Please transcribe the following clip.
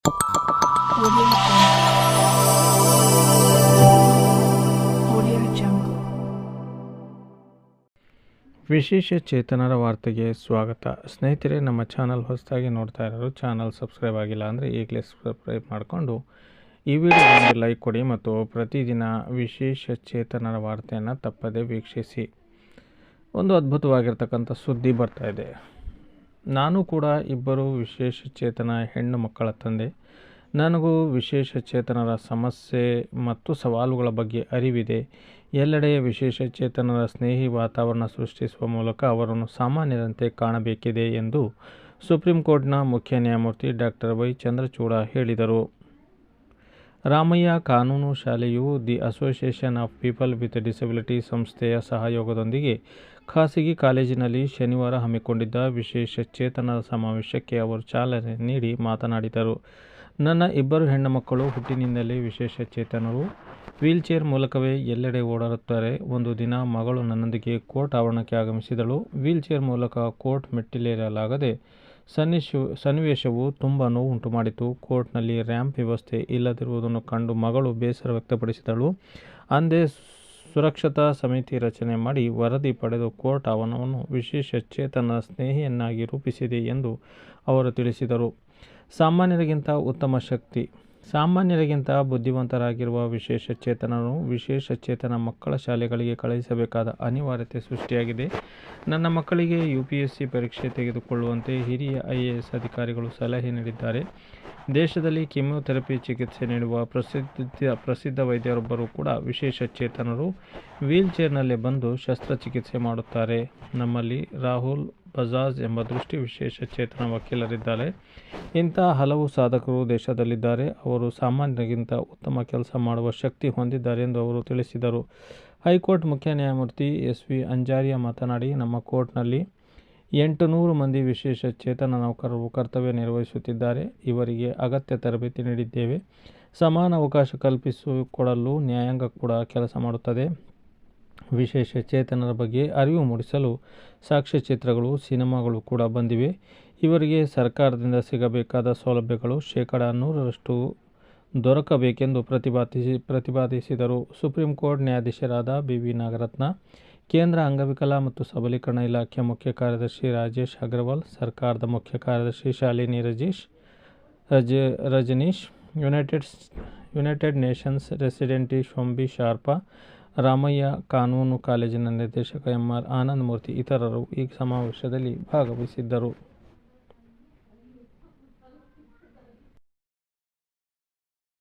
Audio Jungle. ವಿಶೇಷ ಚೇತನರ ವಾರ್ತೆಗೆ ಸ್ವಾಗತ. ಸ್ನೇಹಿತರೆ, ನಮ್ಮ ಚಾನಲ್ ಹೊಸದಾಗಿ ನೋಡ್ತಾ ಇರೋರು ಚಾನಲ್ ಸಬ್ಸ್ಕ್ರೈಬ್ ಆಗಿಲ್ಲ ಅಂದರೆ ಈಗಲೇ ಸಬ್ಸ್ಕ್ರೈಬ್ ಮಾಡಿಕೊಂಡು ಈ ವಿಡಿಯೋ ಒಂದು ಲೈಕ್ ಕೊಡಿ ಮತ್ತು ಪ್ರತಿದಿನ ವಿಶೇಷ ಚೇತನರ ವಾರ್ತೆಯನ್ನು ತಪ್ಪದೇ ವೀಕ್ಷಿಸಿ. ಒಂದು ಅದ್ಭುತವಾಗಿರ್ತಕ್ಕಂಥ ಸುದ್ದಿ ಬರ್ತಾ ಇದೆ. ನಾನು ಕೂಡ ಇಬ್ಬರು ವಿಶೇಷ ಚೇತನ ಹೆಣ್ಣು ಮಕ್ಕಳ ತಂದೆ. ನನಗೂ ವಿಶೇಷ ಚೇತನರ ಸಮಸ್ಯೆ ಮತ್ತು ಸವಾಲುಗಳ ಬಗ್ಗೆ ಅರಿವಿದೆ. ಎಲ್ಲೆಡೆ ವಿಶೇಷ ಚೇತನರ ಸ್ನೇಹಿ ವಾತಾವರಣ ಸೃಷ್ಟಿಸುವ ಮೂಲಕ ಅವರನ್ನು ಸಾಮಾನ್ಯರಂತೆ ಕಾಣಬೇಕಿದೆ ಎಂದು ಸುಪ್ರೀಂ ಕೋರ್ಟ್ನ ಮುಖ್ಯ ನ್ಯಾಯಮೂರ್ತಿ ಡಾಕ್ಟರ್ ವೈ ಚಂದ್ರಚೂಡ ಹೇಳಿದರು. ರಾಮಯ್ಯ ಕಾನೂನು ಶಾಲೆಯು the association of people with disability ಸಂಸ್ಥೆಯ ಸಹಯೋಗದೊಂದಿಗೆ ಖಾಸಗಿ ಕಾಲೇಜಿನಲ್ಲಿ ಶನಿವಾರ ಹಮ್ಮಿಕೊಂಡಿದ್ದ ವಿಶೇಷ ಚೇತನರ ಸಮಾವೇಶಕ್ಕೆ ಅವರು ಚಾಲನೆ ನೀಡಿ ಮಾತನಾಡಿದರು. ನನ್ನ ಇಬ್ಬರು ಹೆಣ್ಣು ಮಕ್ಕಳು ಹುಟ್ಟಿನಿಂದಲೇ ವಿಶೇಷ ಚೇತನರು. ವೀಲ್ಚೇರ್ ಮೂಲಕವೇ ಎಲ್ಲೆಡೆ ಓಡಾಡುತ್ತಾರೆ. ಒಂದು ದಿನ ಮಗಳು ನನ್ನೊಂದಿಗೆ ಕೋರ್ಟ್ ಆವರಣಕ್ಕೆ ಆಗಮಿಸಿದಳು. ವೀಲ್ಚೇರ್ ಮೂಲಕ ಕೋರ್ಟ್ ಮೆಟ್ಟಿಲೇರಲಾಗದೆ ಸನ್ನಿವೇಶವು ತುಂಬ ನೋವು ಉಂಟು ಮಾಡಿತು. ಕೋರ್ಟ್ನಲ್ಲಿ ರ್ಯಾಂಪ್ ವ್ಯವಸ್ಥೆ ಇಲ್ಲದಿರುವುದನ್ನು ಕಂಡು ಮಗಳು ಬೇಸರ ವ್ಯಕ್ತಪಡಿಸಿದಳು. ಅಂದೇ ಸುರಕ್ಷತಾ ಸಮಿತಿ ರಚನೆ ಮಾಡಿ ವರದಿ ಪಡೆದು ಕೋರ್ಟ್ ಆವರಣವನ್ನು ವಿಶೇಷ ಚೇತನರ ಸ್ನೇಹಿಯನ್ನಾಗಿ ರೂಪಿಸಿದೆ ಎಂದು ಅವರು ತಿಳಿಸಿದರು. ಸಾಮಾನ್ಯರಿಗಿಂತ ಉತ್ತಮ ಶಕ್ತಿ. ಸಾಮಾನ್ಯರಿಗಿಂತ ಬುದ್ಧಿವಂತರಾಗಿರುವ ವಿಶೇಷ ಚೇತನರು ವಿಶೇಷ ಚೇತನ ಮಕ್ಕಳ ಶಾಲೆಗಳಿಗೆ ಕಳುಹಿಸಬೇಕಾದ ಅನಿವಾರ್ಯತೆ ಸೃಷ್ಟಿಯಾಗಿದೆ. ನನ್ನ ಮಕ್ಕಳಿಗೆ UPSC ಪರೀಕ್ಷೆ ತೆಗೆದುಕೊಳ್ಳುವಂತೆ ಹಿರಿಯ IAS ಅಧಿಕಾರಿಗಳು ಸಲಹೆ ನೀಡಿದ್ದಾರೆ. ದೇಶದಲ್ಲಿ ಕೀಮೋಥೆರಪಿ ಚಿಕಿತ್ಸೆ ನೀಡುವ ಪ್ರಸಿದ್ಧ ವೈದ್ಯರೊಬ್ಬರು ಕೂಡ ವಿಶೇಷ ಚೇತನರು. ವೀಲ್ಚೇರ್ನಲ್ಲೇ ಬಂದು ಶಸ್ತ್ರಚಿಕಿತ್ಸೆ ಮಾಡುತ್ತಾರೆ. ನಮ್ಮಲ್ಲಿ ರಾಹುಲ್ ಬಜಾಜ್ ಎಂಬ ದೃಷ್ಟಿ ವಿಶೇಷ ಚೇತನ ವಕೀಲರಿದ್ದಾರೆ. ಇಂಥ ಹಲವು ಸಾಧಕರು ದೇಶದಲ್ಲಿದ್ದಾರೆ. ಅವರು ಸಾಮಾನ್ಯರಿಗಿಂತ ಉತ್ತಮ ಕೆಲಸ ಮಾಡುವ ಶಕ್ತಿ ಹೊಂದಿದ್ದಾರೆ ಎಂದು ಅವರು ತಿಳಿಸಿದರು. ಹೈಕೋರ್ಟ್ ಮುಖ್ಯ ನ್ಯಾಯಮೂರ್ತಿ SV ಅಂಜಾರಿಯಾ ಮಾತನಾಡಿ, ನಮ್ಮ ಕೋರ್ಟ್ನಲ್ಲಿ 800 ಮಂದಿ ವಿಶೇಷ ಚೇತನ ನೌಕರರು ಕರ್ತವ್ಯ ನಿರ್ವಹಿಸುತ್ತಿದ್ದಾರೆ. ಇವರಿಗೆ ಅಗತ್ಯ ತರಬೇತಿ ನೀಡಿದ್ದೇವೆ. ಸಮಾನ ಅವಕಾಶ ಕಲ್ಪಿಸಿಕೊಡಲು ನ್ಯಾಯಾಂಗ ಕೂಡ ಕೆಲಸ ಮಾಡುತ್ತದೆ. ವಿಶೇಷ ಚೇತನರ ಬಗ್ಗೆ ಅರಿವು ಮೂಡಿಸಲು ಸಾಕ್ಷ್ಯಚಿತ್ರಗಳು, ಸಿನಿಮಾಗಳು ಕೂಡ ಬಂದಿವೆ. ಇವರಿಗೆ ಸರ್ಕಾರದಿಂದ ಸಿಗಬೇಕಾದ ಸೌಲಭ್ಯಗಳು 100% ದೊರಕಬೇಕೆಂದು ಪ್ರತಿಪಾದಿಸಿದರು. ಸುಪ್ರೀಂ ಕೋರ್ಟ್ ನ್ಯಾಯಾಧೀಶರಾದ BV ನಾಗರತ್ನ, ಕೇಂದ್ರ ಅಂಗವಿಕಲ ಮತ್ತು ಸಬಲೀಕರಣ ಇಲಾಖೆ ಮುಖ್ಯ ಕಾರ್ಯದರ್ಶಿ ರಾಜೇಶ್ ಅಗರ್ವಾಲ್, ಸರ್ಕಾರದ ಮುಖ್ಯ ಕಾರ್ಯದರ್ಶಿ Shalini Rajneesh, United Nations resident Shombi Sharp, Ramaiah ಕಾನೂನು ಕಾಲೇಜಿನ ನಿರ್ದೇಶಕ MR ಆನಂದಮೂರ್ತಿ ಇತರರು ಈ ಸಮಾವೇಶದಲ್ಲಿ ಭಾಗವಹಿಸಿದ್ದರು.